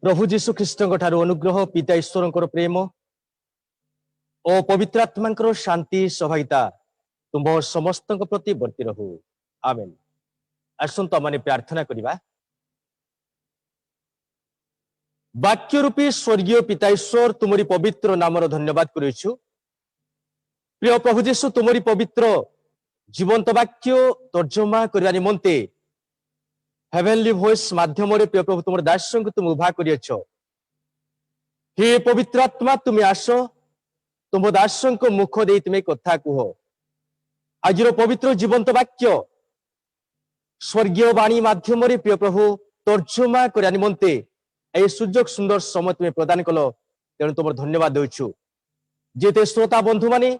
प्रभु जीशु ख्रीष्ट अनुग्रह पिता ईश्वर प्रेम और पवित्र आत्मा शांति सहायता तुम समस्त प्रति वर्ती रहू आमेन। आसंतु आम प्रार्थना करवा। वाक्य रूपी स्वर्गीय पिता ईश्वर तुमरी पवित्र नामर धन्यवाद करुछु। प्रिय प्रभु जीशु तुमरी पवित्र जीवंत वाक्य तर्जमा करने निमंते हेवेनली वॉइस माध्यम प्रिय प्रभु तुम दास को तुम उभा करियछ। हे पवित्र आत्मा तुम्हें आस तुम दास को मुख दे तुम्हें कथा कह। आज पवित्र जीवंत वाक्य स्वर्गीय वाणी माध्यम प्रिय प्रभु तर्जमा करने निमंते ए सुजोग सुंदर समय तुम्हें प्रदान कल तेणु तुम धन्यवाद देछु। जेते श्रोता बंधु माने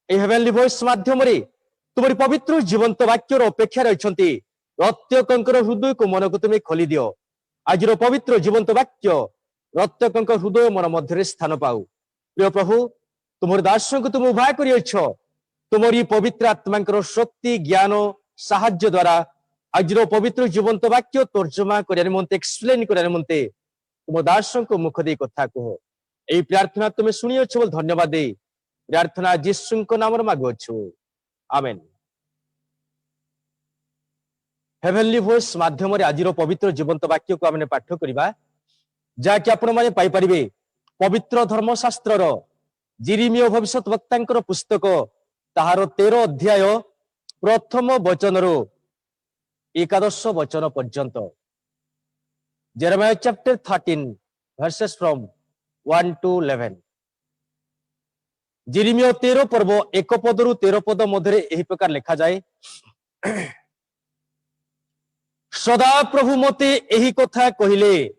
हेवेनली वॉइस माध्यम तुम पवित्र जीवंत वाक्यर अपेक्षा रही प्रत्येक हृदय को मन को तुम्हें खोली दियो। आज पवित्र जीवंत वाक्य प्रत्येक हृदय मन मध्य स्थान पाऊ। प्रिय प्रभु तुम दास को तुम उभा करियछ। तुमरी पवित्र आत्मा शक्ति ज्ञान साहाय्य द्वारा आज पवित्र जीवंत वाक्य तर्जमा करने निमंते एक्सप्लेन करने निमंते तुम दास को मुख दे कथा कह। यही प्रार्थना तुम्हें शुणियछ बोल धन्यवाद दे प्रार्थना यीशु नाम मागुछु आमेन। हेवेनली वॉइस माध्यम आज पवित्र जीवंत वाक्य को आम पाठ करवा जहाँकि आपण मैंने पाइपर पवित्र धर्मशास्त्र जिरिमिय भविष्यत वक्ता पुस्तक ताहार 13 अध्याय प्रथम वचन रू 11 वचन पर्यंत। Jeremiah chapter 13 versus from 1 to 11। जिरिमिय 13 पर्व 1 पद रु 13 पद मध्य यही प्रकार लिखा जाए। सदा प्रभु मते यही कथा कहिले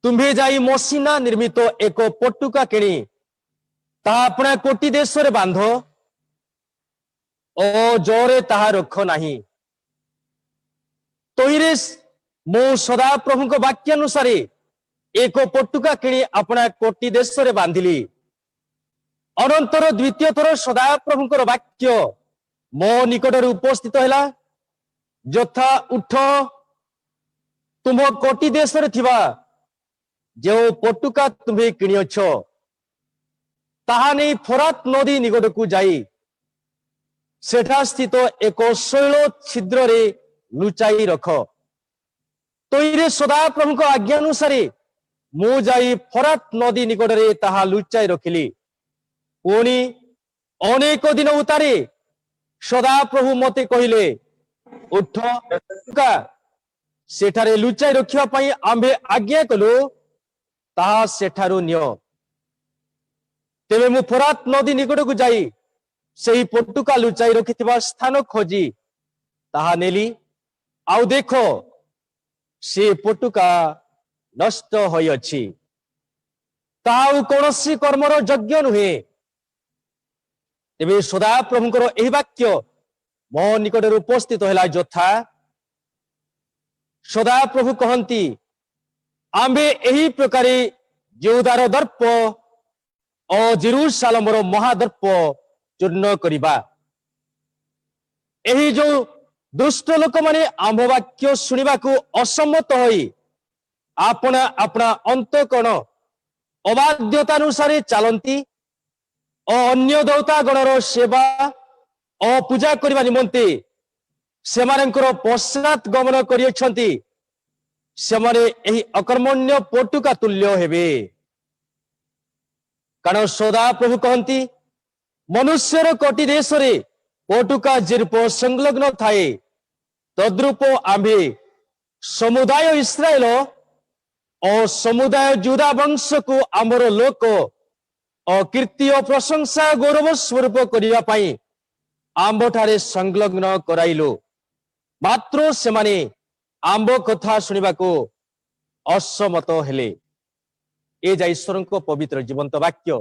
तुम्हें जाई मसीना निर्मित एक पटुका किणी ता अपना कोटी देश रे बांध ओ जोरे ताहा रख नाही। तोइरे मो सदा प्रभु को वाक्य अनुसार एक पटुका किणी अपना कोटी देश रे बांधिली। अनंतर द्वितीय थर सदा प्रभु को वाक्य मो निकट उपस्थित हैला यथा उठ तुम कोटी देश रे थिबा जो पटुका तुम्हें किणियछ ताहा नहीं फरात नदी निकट को जाई सेठा स्थित एक शैल छिद्र रे लुचाई रख। तोइरे सदा प्रभु को आज्ञा अनुसार मु जाई फरात नदी निकट रे ताहा लुचाई रखिली। पुणी अनेक दिन उतारे सदा प्रभु मते कहिले उठ सेठारे लुचाई रखिया पई आंबे आज्ञा कलु ताहा सेठारु नियो। तेबे मु फरात नदी निकट को जाई सही पटुका लुचाई रखिथिबा स्थान खोजी ताहा नेली। आउ देखो से पटुका नष्ट होई अछि ताहा कोनोसी कर्मर यज्ञ नुहे। तेबे सदा प्रभुଙ୍କର एही वाक्य मो निकट उपस्थित हैला यथा सदा प्रभु कहती आंबे यही प्रकार यहूदार दर्प और जेरूसालेमर महादर्प चूर्ण करिबा। एही जो दुष्ट लोक माने आंब वाक्य शुणिबा को असम्मत होई आपना अपना अंतःकरण अबाध्यता अनुसार चलती और अन्य देवता गणर सेवा और पूजा करने निमंते सेमानंकर पश्चात गमन करियछंती सेमाने एही अकर्मण्य पटुका तुल्य हेबे। कारण सदा प्रभु कहती मनुष्यर कोटि देश रे पटुका जेरूप संलग्न थाए तद्रूप आम्भे समुदाय इस्राएल और समुदाय जुदा वंश को आमर लोक और कीर्ति और प्रशंसा गौरव स्वरूप करिया पाई आंब ठारे संलग्न कराइलु। मात्र सेमाने आंब कथा शुणिबा को असमत हेले। ए जा ईश्वर को पवित्र जीवंत वाक्य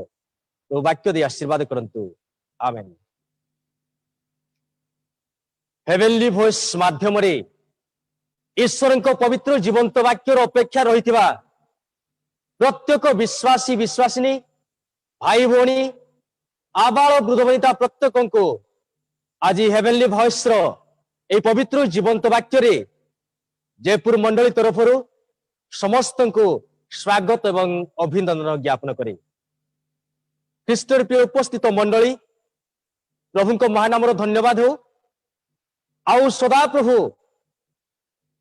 तो वाक्य दे आशीर्वाद करंतु आमेन। हेवेनली वॉइस माध्यम रे ईश्वर को पवित्र जीवंत वाक्यर अपेक्षा रहिथिबा प्रत्येक विश्वासी विश्वासिनी भाई भौणी आबाल वृद्ध वनिता प्रत्येक को आज हेवेनली वॉइस रो ए पवित्र जीवंत वाक्य रे जयपुर मंडली तरफ समस्त को स्वागत एवं अभिनंदन ज्ञापन करे। ख्रीष्टर प्रिय उपस्थित मंडली प्रभु को महानाम धन्यवाद हो। आउ सदा प्रभु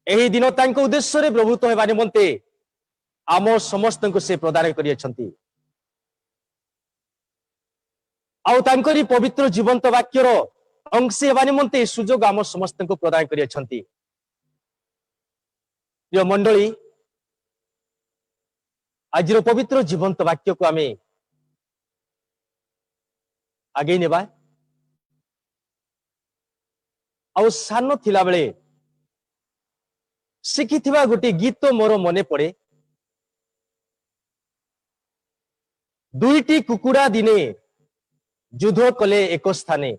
यही दिन तांको उद्देश्य रे प्रभुत्व हेबा निमंते आम समस्त को से प्रदान करियछंती। आउ तांकरी पवित्र जीवंत वाक्यर अंश हेबा निमंते सुजोग आम समस्त को प्रदान करियछंती। प्रिय मंडली आज पवित्र जीवंत वाक्य को आमे आगे नेबा। आउ सान थिला बेले शिखिथिबा गोटे गीत मोर मने पड़े। दुईटी कुकुड़ा दिने युद्ध कले एक स्थाने,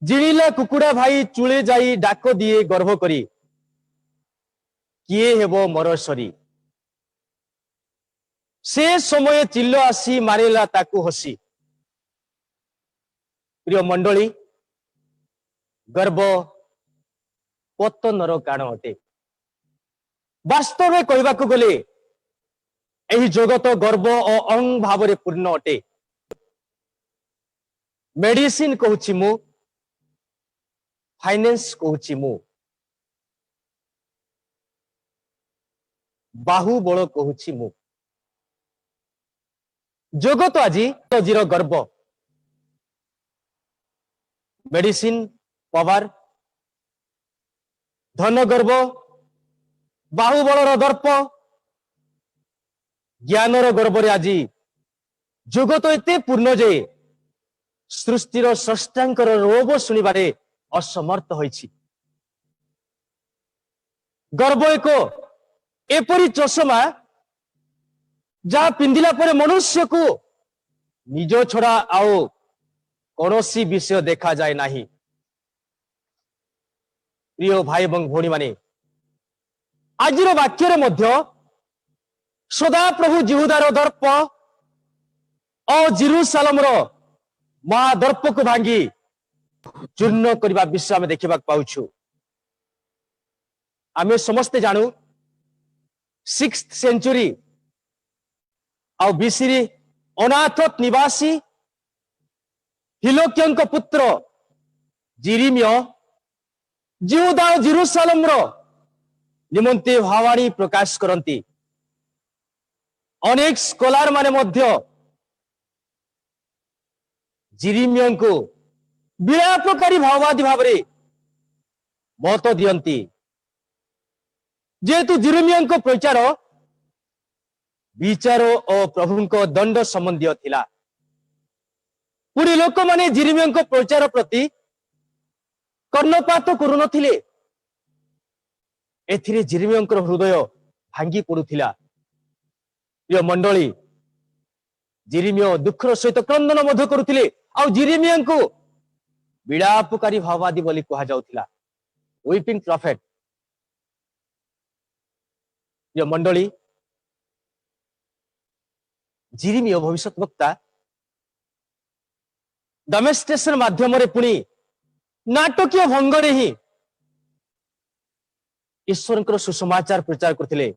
जिणिला कुकुड़ा भाई चूले जाई डाक दिए गर्भ करी, किए हेबो मोर सरी। से समय चिल्लो आसी मारिला ताकू हसी। प्रिय मंडली गर्भ पतनर कारण अटे। वास्तव में कहवाक गले एही जगत गर्भ और अंग भाव में पूर्ण अटे। मेडिसिन कहूची मु, फाइनेंस कहूची मु, बाहुबल कहूची मु। जगत आजी जीरो गर्भ मेडिसिन पावर धन गर्भ बाहुबलर दर्प ज्ञानर गर्भ आज जगत एते पूर्ण जे सृष्टिर स्रष्टांकर रोब शुणिबारे असमर्थ होइछि। गर्भ एक एपरी चषमा जहा पिंधिला परे मनुष्य को निज छड़ा आओ कौनसी विषय देखा जाए नाही। प्रिय भाई एवं भौणी माने आजिर वाक्यर मध्य सदा प्रभु जिहुदार दर्प और जेरुसालेमर महादर्प को भांगी चूर्ण करने विषय आम देखा पाउछु। आमे समस्ते जानू 6th सेंचुरी और बीसी अनाथोत निवासी हिलोक्यंक पुत्र जिरिमियो जिहुदा और जेरुसालेम निमंते भावाणी प्रकाश करती। अनेक स्कॉलर माने मध्य जिरिमियो को विलापकारी भाववादी भाव में मत दियंती। जेहेतु जिरिमियो प्रचार विचार और प्रभु को दंड संबंधी थिला। पुरी लोक माने जिरिमियो प्रचार प्रति कर्णपात करू नथिले। एथिरे जिरिमियो हृदय भांगी पड़ुथिला। प्रिय मंडली जिरिमियो दुखर सहित क्रंदन मध्य करुथिले। आ जिरिमियो को विलापकारी भाववादी बोली कहा जाउथिला, वीपिंग प्रॉफिट। प्रिय मंडली जिरिमियो भविष्यत वक्ता डेमोन्स्ट्रेशन माध्यम पुणी नाटकीय भंगरे ही ईश्वर सुसमाचार प्रचार करथिले।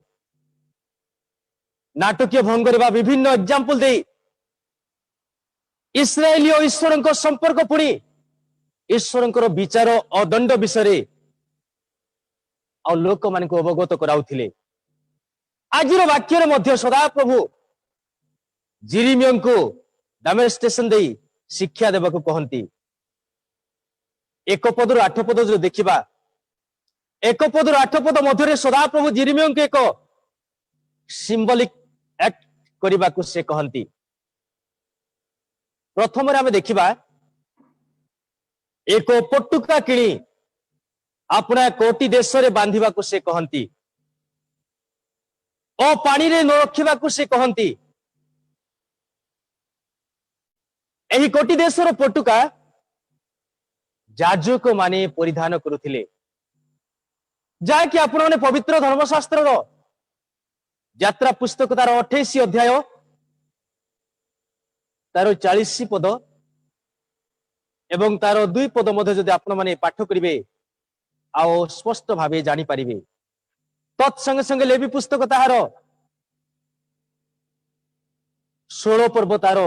नाटकीय भंगरे बा विभिन्न एग्जांपल दे इस्राएली और ईश्वर संपर्क पुणी ईश्वर विचार और दंड विषय और लोक मान को अवगत कराउथिले। आजिर वाक्य मध्य सदा प्रभु जिरिमियो को डेमोन्स्ट्रेशन दे शिक्षा देवा को कहती। 1 पद 8 पद जो देखा 1 पद 8 पद मध्य सदा प्रभु जिरिमियो को एक सिंबलिक एक्ट करने को से कहती। प्रथम आम देखा एक पटुका किणी अपना कोटी देश रे बांधिबा को से कहती और पानी रे न रखिबा को से कहती। एही कोटी देशर पटुका जाजक माने परिधान करुथिले, जाकि आपण पवित्र धर्मशास्त्र यात्रा पुस्तक तार 28 अध्याय तार 40 पद एवं तार 2 पद मध्य जदि आपण माने पाठ करिवे आओ स्पष्ट भावे जानी पारिबे। तत्संगे संगे लेवी पुस्तक ताहार 16 पर्व तार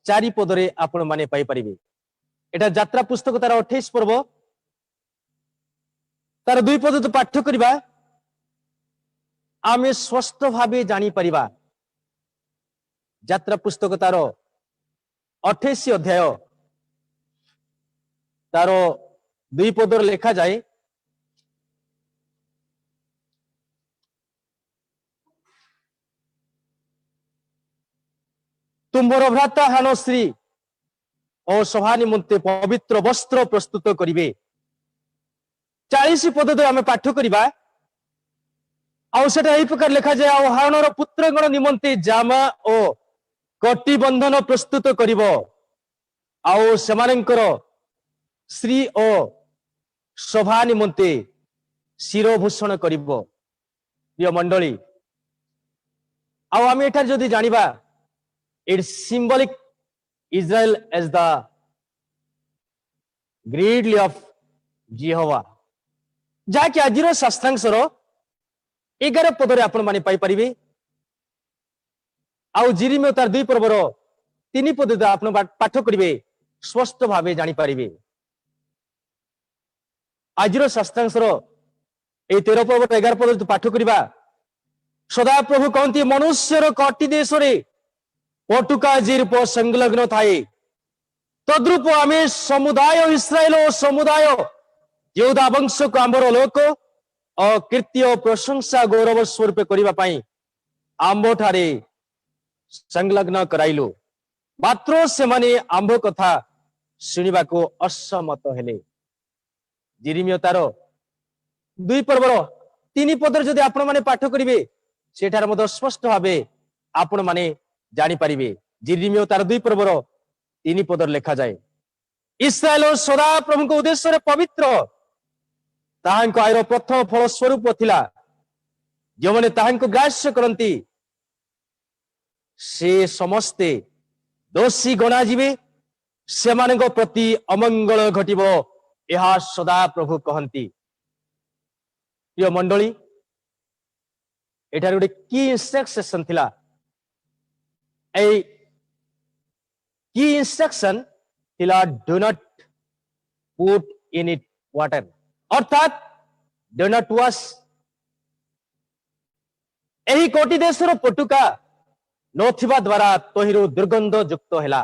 4 पदरे आपण माने पाई परिबे। एटा यात्रा पुस्तक तार 28 पर्व तार 2 पद तो पाठ करिबा आमे स्पष्ट भावे जानी परिबा। यात्रा पुस्तक तार 28 अध्याय तार 2 पदर लेखा जाए, तुम्हार भ्राता हानश्री और सभा निमंते पवित्र वस्त्र प्रस्तुत करिवे। 40 पद तो आम पाठ करवा आउटा यही प्रकार लिखा जाए आ हारणर पुत्रगण निमंते जामा और कटी बंधन प्रस्तुत करिव आउ सेमानंकर श्री और सभा निमंते शिरोभूषण करिव। प्रिय मंडली आम एठार जदि जानिबा it's symbolic Israel as the greatly of Jehovah, जाकि आज शास्त्रांशर 11 पदरे आपण माने पाई परिबे। आउ जिरिमिया तार 2 पर्वर 3 पद आपण पाठ करिवे स्पष्ट भावे जानि परिबे। आज शास्त्रांशर ए 13 पर्व 11 पद पाठ करिबा सदा प्रभु कहती मनुष्यर कटी देश रे पटुका जी रूप संलग्न थाए तद्रूप आमे समुदाय इस्राएल और समुदाय यहूदा वंश को आंबर लोक और कीर्ति और प्रशंसा गौरव स्वरूप करने आंब ठारे संलग्न कराइलु। मात्र से माने आंब कथा शुणा को असमत हेले। जिरिमिया तार 2 पर्वर 3 पदर जदि आपण माने पाठ करिवे सेठार मध स्पष्ट भावे आपण माने जानी पारिबे। जिरिमिया तार 2 पर्वर 3 पदर लेखा जाए, इस्राएल सदा प्रभु को उद्देश्य पवित्र ताहांको आयर प्रथम फल स्वरूप थिला। जो माने ताहांको ग्राह्य करंती से समस्ते दोषी गणा जिवे, सेमानंको प्रति अमंगल घटिबो यहा सदा प्रभु कहंती। प्रिय मंडली एठार गोटे की इंस्ट्रक्शन थिला। A key instruction थिला do not put in it water, अर्थात do not wash। एही कोटि देशर पटुका नथिबा द्वारा तोहिरु दुर्गंध युक्त हैला।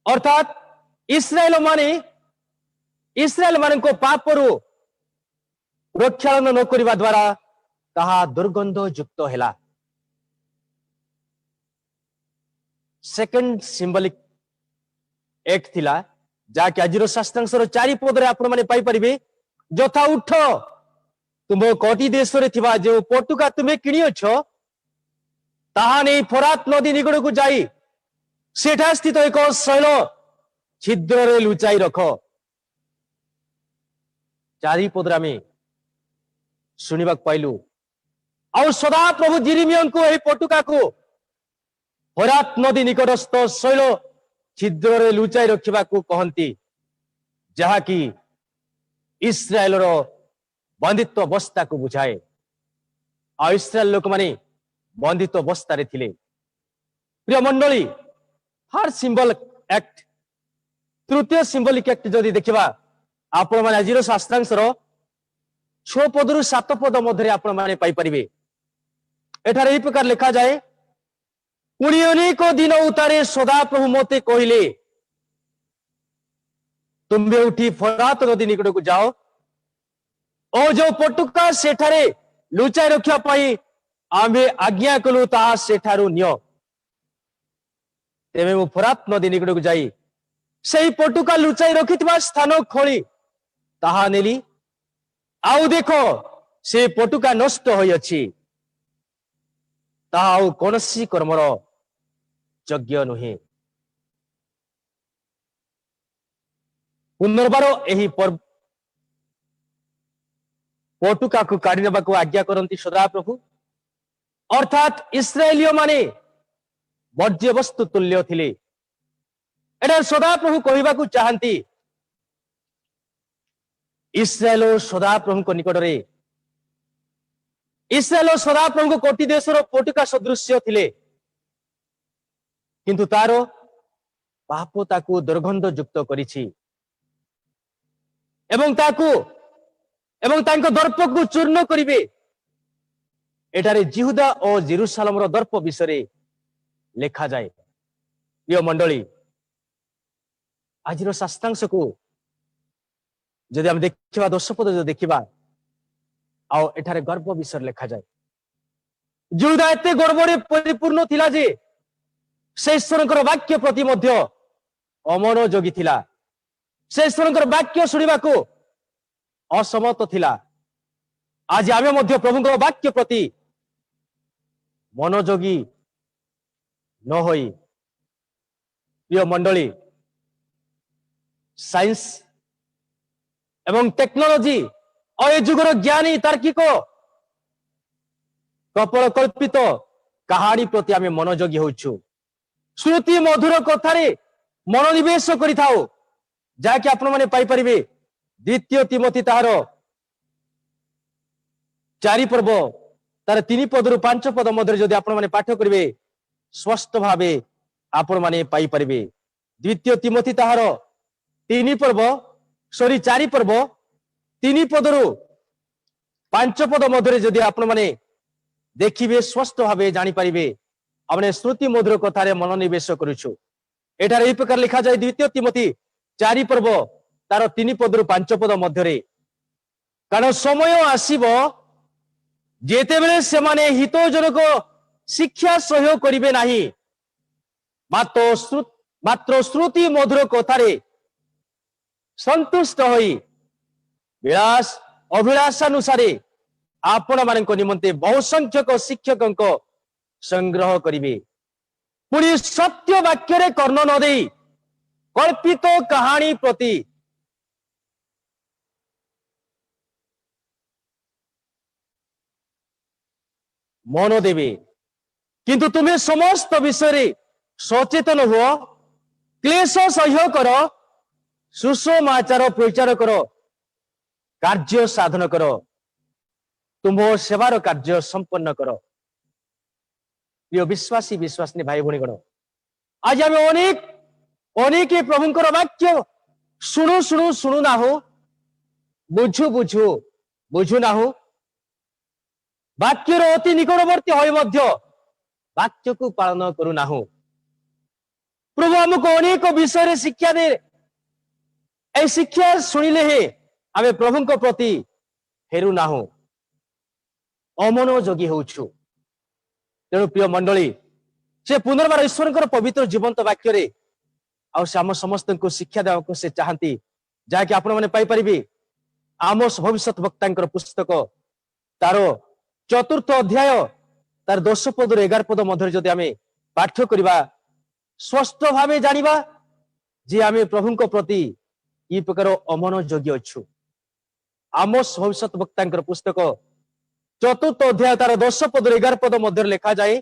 अर्थात इस्राएल माने को पापरु प्रक्षालन न करिबा द्वारा ताहा दुर्गंध युक्त हैला। सेकंड सिंबॉलिक एक थिला जाकि आज शास्त्रांशर 4 पदरे आपण माने पाई परिबे। जथा उठ तुम कोटि देश रे थिबा जो पटुका तुमे किणी अछो ताहा नै फरात नदी निकट को जाई सेठा स्थित एक शैल छिद्र रे लुचाई रखो। 4 पदरा में सुनिबा पाइलु आ सदा प्रभु जिरिमिया को ए पटुका को फरात नदी निकटस्थ शैल छिद्र रे लुचाई रखिबा को कहंती, जहा कि इस्राएल रो बंदित्व अवस्था को बुझाए। आ इस्राएल लोक माने बंदित्व अवस्था रे थिले। प्रिय मंडली हर सिंबल एक्ट तृतीय सिंबलिक एक्ट जदि देखिबा आपण माने आजिरो शास्त्रांशर 6 पदरु 7 पद मध्यरे आपण माने पाई परिबे। एठार एही प्रकार लिखा जाए, पुणी अनेक दिन उतारे सदा प्रभु मते कहले तुम्हें उठी फरात नदी निकट को जाओ और जो पटुका सेठारे लुचाई रखा पाई आम्भे आज्ञा कलु ताहा सेठारु नियो। तेमे मु फरात नदी निकट को जाई सेही पटुका लुचाई रखिथिबा स्थान खोली ताहा नेली। आउ देखो से पटुका नष्ट होई अछि, ताहा कौनसी कर्मर यज्ञ नुहे। पुनर्बार एही पटुका को काढ़ी नेबा को आज्ञा करंती सदा प्रभु। अर्थात इस्राएलियो माने वर्ज्य वस्तु तुल्य थिले। एटा सदा प्रभु कहबा को चाहंती इस्राएल सदा प्रभु को निकट रे इस्राएल सदाप्रभु कोटि देशर पोटिका सदृश्य थिले किंतु तार पाप ताकू दुर्गंध युक्त करिछि एवं ताकू एवं तांको दर्प को चूर्ण करिवे एटारे जिहुदा और जेरुसालेम दर्प विषय लेखा जाए। प्रिय मंडली आज शास्त्रांश को जदि हम देखा 10 पद जो देखा आओ एठारे गर्व विषय लेखा जाए। जिहुदा एते गर्वरे परिपूर्ण थिला जे से ईश्वरकर वाक्य प्रति मध्य अमनोयोगी थिला। से ईश्वरकर वाक्य सुनिबा को असमत थिला। आज आमे मध्य प्रभुଙ୍କର वाक्य प्रति मनोयोगी न होई प्रिय मंडली साइंस एवं टेक्नोलॉजी और ए जुगर ज्ञानी तार्किक कपल कल्पित कहानी प्रति आमे मनोयोगी होछु। श्रुति मधुर कथारे मनोनिवेश करिथाओ जाके आपण माने पाई परिबे। द्वितीय तिमोथी ताहार 4 पर्व तार 3 पदरु 5 पद मध्य जदि आपण माने पाठ करिवे स्पष्ट भावे आपण माने पाई परिबे। द्वितीय तिमोथी ताहार 4 पर्व 3 पदरु 5 पद मध्य जदि आपण माने देखिबे स्पष्ट भावे जानि परिबे हमने श्रुति मधुर कथारे मनोनिवेश करूछु। एठारे एई प्रकार लिखा जाय द्वितीय तिमोथी 4 पर्व तार 3 पदरु 5 पद मध्यरे कारण समय आसीबो जेतेबेले सेमाने हितोजनक शिक्षा सहयोग करिवे नाही मात्र श्रुति मधुर कथारे संतुष्ट होई विलास अभिलाषानुसारे आपण मानक निमंते बहु संख्यक शिक्षकक संग्रह करिवे। पुणी सत्य वाक्य रे कर्ण न देई कल्पित कहानी प्रति मन देवे किंतु तुम्हें समस्त विषय सचेतन हुओ क्लेश सह्य कर सुसमाचार प्रचार कर कार्य साधन कर तुम सेवार कार्य संपन्न कर। प्रिय विश्वासी विश्वासिनी भाई भौणीगण आज आम अनेक अनेक प्रभुंकर वाक्य शुणु शुणु शुणु ना हो बुझु बुझु बुझु ना हो वाक्यर अति निकटवर्ती होय मध्य वाक्य को पालन करू ना हो। प्रभु हमको अनेक विषय शिक्षा दे ए शिक्षा सुनिले हे आमे प्रभुंक प्रति फेरू ना हो अमनोयोगी होउछु। तेणु प्रिय मंडली से पुनर्बार ईश्वरकर पवित्र जीवंत वाक्य रे आउ से आम समस्त को शिक्षा देवा से चाहती जहाँकि आपण मैंने पाई आमोस भविष्यत वक्ता पुस्तक तार 4th अध्याय तार 10 पदर 11 पद मध्य जदि आमे पाठ करिबा स्पष्ट भावे जानिबा जे आमे प्रभुंक प्रति ई प्रकार अमनोयोगी अछु। आमोस भविष्यत वक्ता पुस्तक 4th अध्याय तार 10 पदर 11 पद मध्य लिखा जाए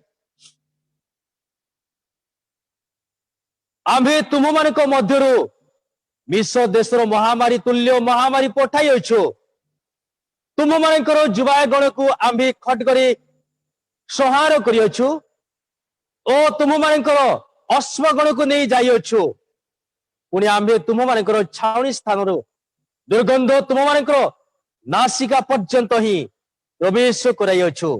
आम्भे तुम मानक मध्यरु मिश्र देशर महामारी तुल्य महामारी पठाई अछु। तुम मानकर जुवागण को आम्भे खटकरे संहार करियछु ओ तुम मानकर अश्वगण को नहीं जाइयछु। पुणी आम्भे तुम मानकर छावनी स्थान दुर्गंध तुम मानकर नासिका पर्यंत ही प्रवेश कराइयछु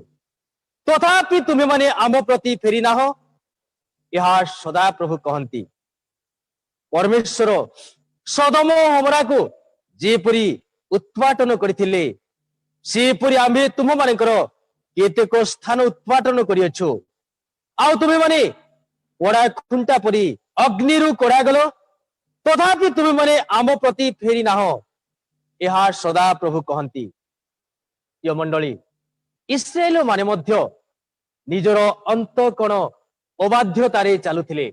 तथापि तुम्हें माने आम प्रति फेरी ना हो यह सदा प्रभु कहती। परमेश्वर सदम हमरा को जेपरी उत्पाटन करथिले सेपरी आम्भे तुम मानकर केतेक स्थान उत्पाटन करियछु आउ तुम्हें माने कोड़ा खुंटा परी अग्निरु कोड़ा गलो तथापि तुम्हें माने आम प्रति फेरी ना हो यह सदा प्रभु कहती। यो मंडली इस्राएल माने मध्य निजर अंतकण अबाध्यतारे चालुथिले।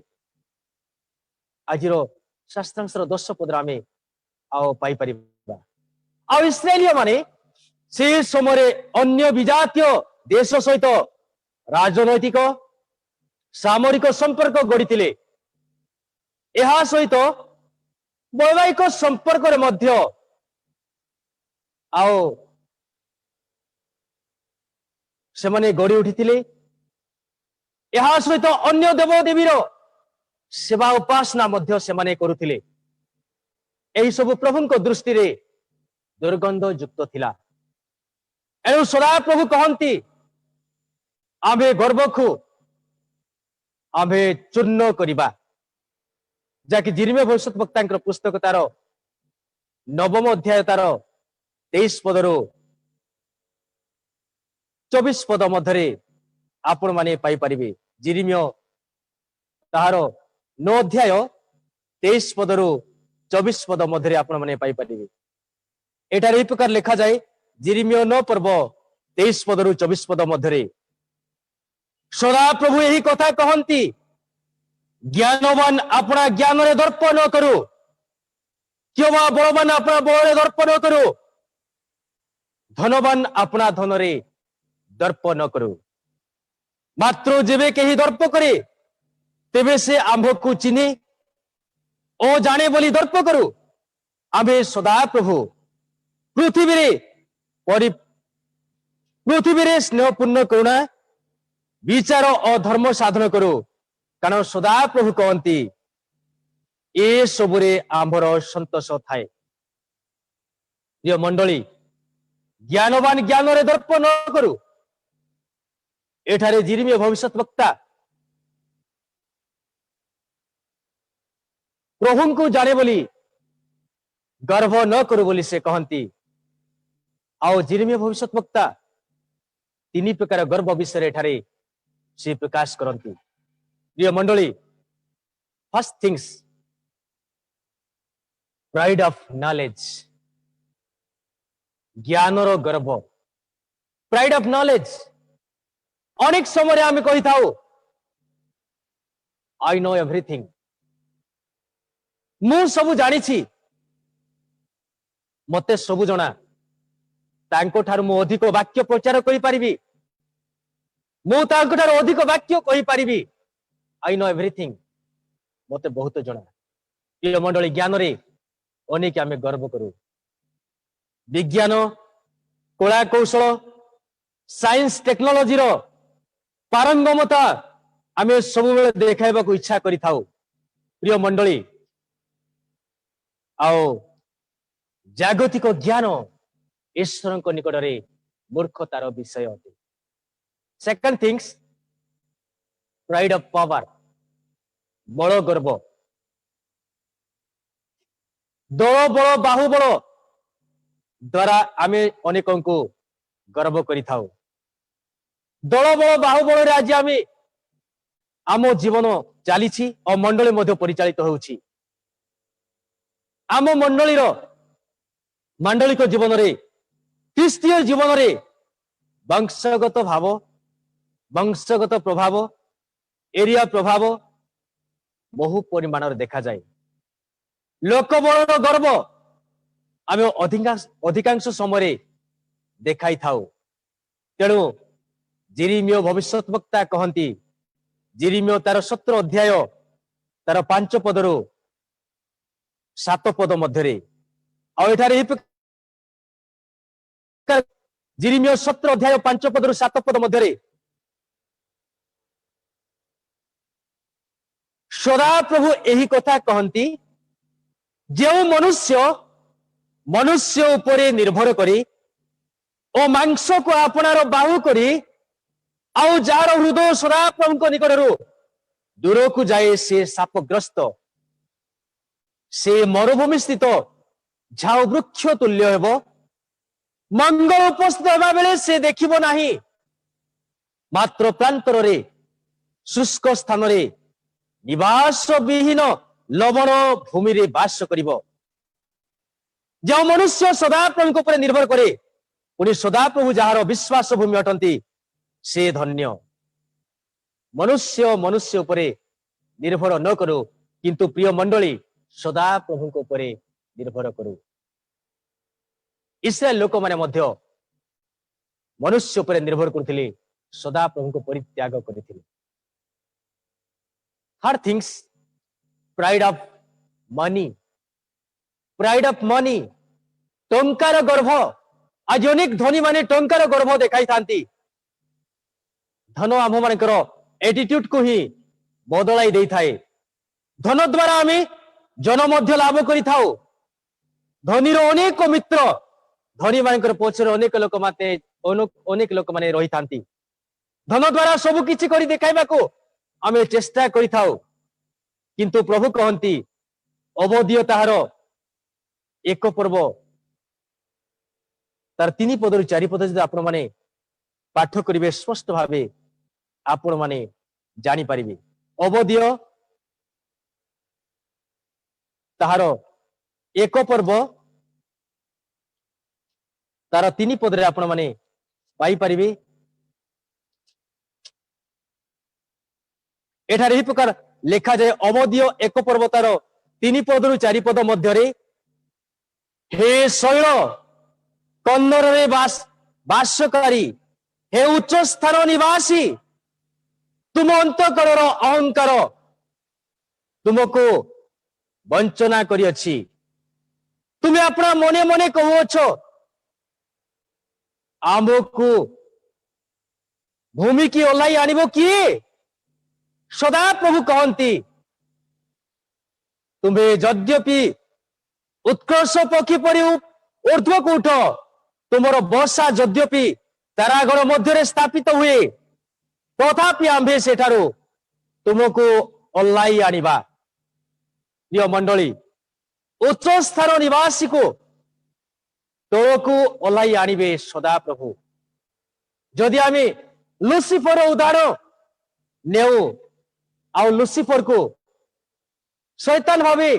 आजिर शास्त्रांशर 10 पदर आमे आओ पाई परिबा आ इस्राएलिया माने से समय अन्य विजातीय देश सहित राजनैतिक सामरिक संपर्क गढ़ी यह सहित वैवाहिक संपर्क मध्य आओ से माने गड़ी उठिथिले एहा सहित अन्य देव देवीर सेवा उपासना मध्य से माने करुथिले एही सब प्रभुଙ୍କ दृष्टि दुर्गंध युक्त थिला एणु सदा प्रभु कहती आमे गर्व को आमे चूर्ण करिबा जाकि जिरमिया भविष्यद्वक्ता पुस्तक तार नवम अध्याय तार 23 पदरु 24 पद मध्य आपण माने पाई परिबे जिरमिया तार 9 अध्याय 23 पदरु 24 पद मध्य आपण माने पाई परिबे एटार ए प्रकार लिखा जाए जिरमिया 9 पर्व 23 पदरु 24 पद मध्य सदा प्रभु यही कथा कहती ज्ञानवान अपना ज्ञान रे दर्प न करू क्यों बलवान अपना बल रे दर्प न करू धनवान अपना धन रे दर्प न करू मात्र जेबे कहीं दर्प करे तेबे से आंभ को चिन्हे ओ जाने बोली दर्प करू आंभे सदा प्रभु पृथ्वी रे स्नेहपूर्ण करुणा विचार और धर्म साधन करू कारण सदा प्रभु कहती ए सबुरे आंभर संतोष थाए प्रिय मंडली ज्ञानवान ज्ञान रे दर्प न करू एठारे जिरमिया भविष्यद्वक्ता प्रभु को जाने बोली गर्व न करू बोली से कहती आओ जिरमिया भविष्यद्वक्ता तीन प्रकार गर्व विषय एठारे से प्रकाश करती प्रिय मंडली first things pride of knowledge ज्ञानर गर्व प्राइड ऑफ नॉलेज अनेक समय आम कही था आई नो एवरीथिंग मु सबु जानी मते सबु जना तांको ठार मु अधिक वाक्य प्रचार करि पारिबी मु तांको ठार अधिक वाक्य कहि पारिबी आई नो एवरीथिंग मते बहुत जना प्रिय मंडली ज्ञान रे अनेक आमे गर्व करू विज्ञान कला कौशल साइंस टेक्नोलॉजी रो पारंगमता आमे सब बेले देखाइबा को इच्छा करि थाउ प्रिय मंडली आओ जागतिक ज्ञान ईश्वर निकट रे मूर्खतार विषय अटे second things pride of power बड़ गर्व दल बल बाहुबल द्वारा आमे अनेकों को गर्व करि थाउ दल बल बाहुबल रे आज आमे आम जीवन चली और मंडली मध्य परिचालित होउछि आम मंडली रो मांडलिक जीवन रे ख्रीस्टीय जीवन रे वंशगत भाव वंशगत प्रभाव एरिया प्रभाव बहु परिमाण देखा जाए लोकबल गर्व आम अधिकांश समय देखाई थाउ तेणु जिरमिया भविष्यद्वक्ता कहती जिरमिया तार 17 अध्याय तार 5 पदरु 7 पद मध्य जिरमिया 17 अध्याय 5 पदरु 7 पद मध्य सदा प्रभु यही कथा कहती जो मनुष्य उपरे निर्भर करी और मांस को आपणार बाहु करी आउ जार हृदय सदा प्रभु निकट दूर को जाए से शापग्रस्त से मरुभूमि स्थित झाउ वृक्ष तुल्य हेब मंगल उपस्थित होगा बेले से देखिब नाही मात्र प्रांतर रे शुष्क स्थान रे निवास विहीन लवण भूमि रे वास करिब जो मनुष्य सदा प्रभु ऊपर निर्भर करे पुणी सदा प्रभु जार विश्वास भूमि अटंती से धन्य मनुष्य मनुष्य उपरे निर्भर न करू किंतु प्रिय मंडली सदा प्रभु ऊपर निर्भर करू इस्राएल लोक माने मध्य मनुष्य उपरे निर्भर करथिले सदा प्रभु को परित्याग करथिले third things pride of money टंकार गर्भ आज अनेक धनी माने टंकार गर्भ देखाई थांती धन आम मानकर एटीट्यूड को ही बदलाई दे थाए। धन द्वारा आम जन मध्य लाभ करि थाउ। धनीर अनेक मित्र, धनी मानकर पछरे अनेक लोक माते अनेक लोक माने रही थांती। धन द्वारा सब किछि करि देखाइबा को आमे चेष्टा करि थाउ, किंतु प्रभु कहंती अवधिय ताहार एक पर्व तार 3 पदरु 4 पद जदि आपण माने पाठ करिवे स्पष्ट भावे आपण माने जानि परिबे। अवधिय ताहार एक पर्व तार 3 पदरे आपण माने पाई परिबे। एठारे ही प्रकार लेखा जाए अवधिय एक पर्व तार 3 पदरु 4 पद मध्यरे हे शैल कन्नर रे वासकारी, हे उच्च स्थान निवासी, तुम अंतकरण अहंकार तुमको वंचना करी अछि। तुम्हें अपना मने मने कहूछ आमको भूमि की ओलाई आनिबो किए? सदा प्रभु कहती तुम्हें यद्यपि उत्कर्ष पक्षी परि ऊर्ध्व को उठ, तुमर बसा यद्यपि तारागण मध्य स्थापित हुए, तथापि आम्भे सेठारो तुमको ओल्लाई आनिबा। प्रिय मंडली, उच्च स्थान निवासी को तोळकु ओल्लाई आनिबे सदा प्रभु। जदि आमे लुसिफर उदाहरण नेउ, आ लुसिफर को शैतान भावे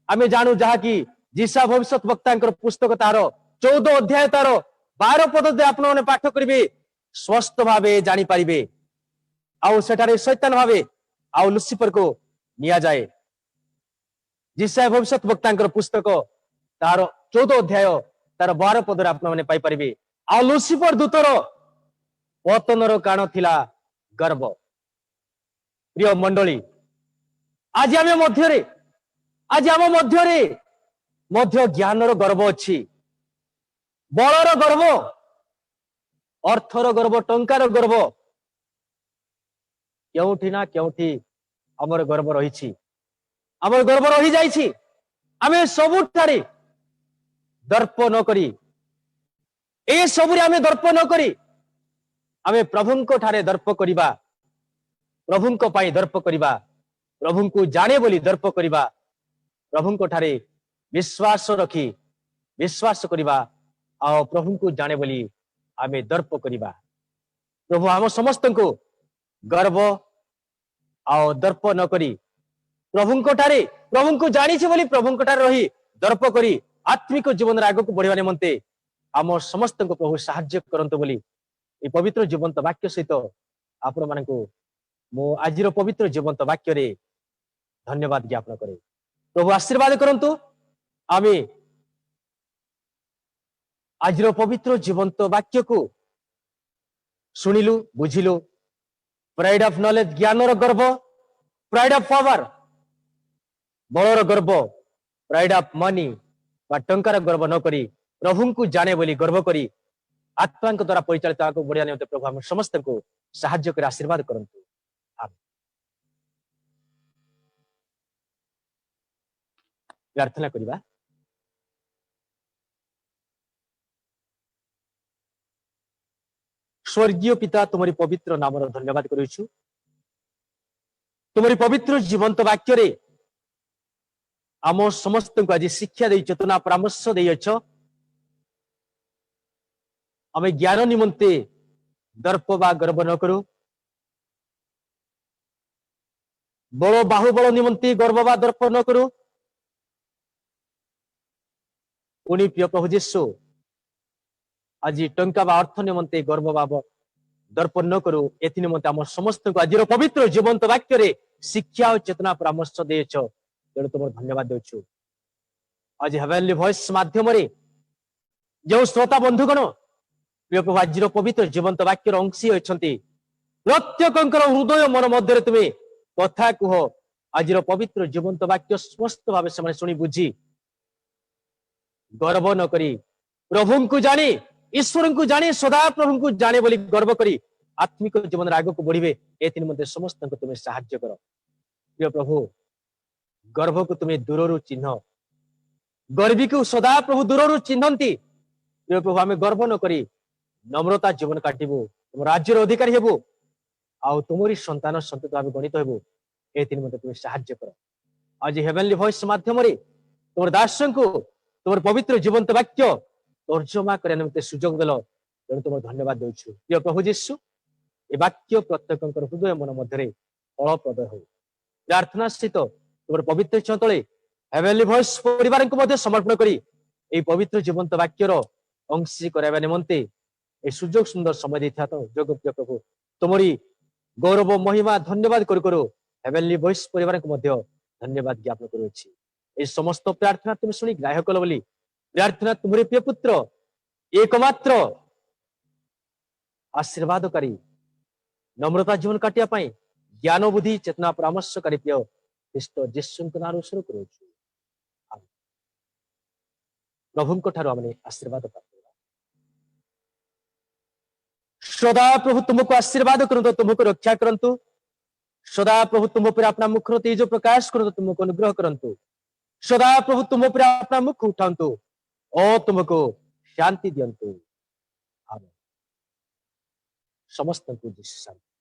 आमे जानू, जहा कि जीसा भविष्यत वक्ता पुस्तक तार 14 अध्याय तार 12 पद आपण माने पाठ करिवे स्पष्ट भावे जानि पारिबे। आउ सेठारे शैतान भावे आउ लुसिफर को निया जाए। जीसा भविष्यत वक्ता पुस्तक तार 14 अध्याय तार 12 पद आपण माने पाई पारिबे। आ लुसिफर दूतर पतनर कारण थिला गर्व। प्रिय मंडली, आज आम मध्यरे मध्य ज्ञानर गर्व अच्छी, बलर गर्व, अर्थर गर्व, टंकार गर्व, क्योंठी ना क्योंठी आमर गर्व रही, आमर गर्व रही जाइछि। आमे सबुठारे दर्प न करी, ए सबुरे आमे दर्प न करी, आमे प्रभुंको ठारे दर्प करिबा, प्रभुंको पाई दर्प करिबा, प्रभुंको जाने बोली दर्प करिबा, प्रभुंको ठारे विश्वास रखी विश्वास करिबा, आ प्रभुंको जाने बोली आमे दर्प करिबा। प्रभु आम समस्त को गर्व आ दर्प न करी प्रभुंको ठारे, प्रभुंको जानी बोली प्रभुंको ठारे रही दर्प करी आत्मिक जीवन आग को बढ़िया निमंते आम समस्त को प्रभु साहाय्य करंतु बोली ए पवित्र जीवंत वाक्य सहित आपण मानकु मो आजिर पवित्र जीवंत वाक्य रे धन्यवाद ज्ञापन करे। प्रभु आशीर्वाद करंतु। आमे आजिर पवित्र जीवंत वाक्य को सुनिलु, बुझिलु। प्राइड ऑफ नॉलेज, ज्ञानर गर्व, प्राइड ऑफ पावर, बलर गर्व, प्राइड ऑफ मनी बा टंकार गर्व न करी प्रभु को जाने बोली गर्व करी आत्मा द्वारा परिचालित आगे बढ़िया निमंते प्रभु हम समस्त को साहाय्य कर आशीर्वाद करंतु। प्रार्थना करिबा। स्वर्गीय पिता, तुम्हारी पवित्र नाम धन्यवाद करूछु। तुम्हारी पवित्र जीवंत वाक्य रे आम समस्त को आज शिक्षा दे, चेतना परामर्श दे अछ। आमे ज्ञान निमंते दर्प बा गर्व न करू, बल बाहुबल निमंते गर्व बा दर्प न करू। पुणी प्रिय प्रभु जीशु, आज टंका बा अर्थ निमंते गर्व बा दर्प न करू। एथि निमंते आम समस्त को आज पवित्र जीवंत वाक्य रे शिक्षा और चेतना परामर्श देछ, तेणु तुम धन्यवाद देछु। आज हेवेनली वॉइस माध्यम रे जो श्रोता बंधुगण प्रिय प्रभु आज पवित्र जीवंत वाक्य अंशी अछंती, प्रत्येक हृदय मन मध्य तुम्हें कथा कुह। आज पवित्र जीवंत वाक्य स्पष्ट भाव से शुणी बुझी गर्व न करी प्रभु को जाने, ईश्वर को जाने, सदा प्रभु को जाने बोली गर्व करी आत्मिक जीवन आग को बढ़े ए निमंते समस्त तुम्हें साहाय्य कर प्रिय प्रभु गर्भ को तुम्हें दूर चिन्ह गर्वी को सदा प्रभु दूर चिन्हती प्रिय प्रभु आम गर्व न करी नम्रता जीवन काटबू तुम राज्यर अधिकारी हेबू आउ तुमरी संतान संतत भाव गणित हेबू ए निमंते तुम्हें साहाय्य कर आज हेवेनली वॉइस माध्यम तुम दास को तुम पवित्र जीवंत वाक्य तर्जमा करने निमंते सुजोग देल तेणु तुम धन्यवाद देउछु प्रिय प्रभु जीशु ए वाक्य प्रत्येक हृदय मन मध्य फलप्रद हो प्रार्थना सहित तुम पवित्र चतले हेवेनली वॉइस परिवार को मध्य समर्पण करी ए पवित्र जीवंत वाक्यर अंशी कराइबा निमंते ए सुजोग सुंदर समय देता तो जोग प्रिय प्रभु तुमरी गौरव महिमा धन्यवाद करू हेवेनली वॉइस परिवार को मध्य धन्यवाद ज्ञापन करुछि ए समस्त प्रार्थना तुम शुणी ग्राह्य कल बोली प्रार्थना तुम्हारे प्रिय पुत्र एकमात्र आशीर्वादकारी नम्रता जीवन काटिया पाई ज्ञान बुद्धि चेतना परामर्शकारी प्रिय ख्रीष्ट जीशु नाम शुरू करूँ प्रभु ठार आम आशीर्वाद प्राप्त सदा प्रभु तुमको आशीर्वाद करंतु तुमको रक्षा करंतु सदा प्रभु तुम पर अपना मुख तेज प्रकाश करंतु तुमको अनुग्रह करंतु सदा प्रभु तुम पर अपना मुख उठांतु और तुमको शांति दियंतु आमेन समस्त को शांति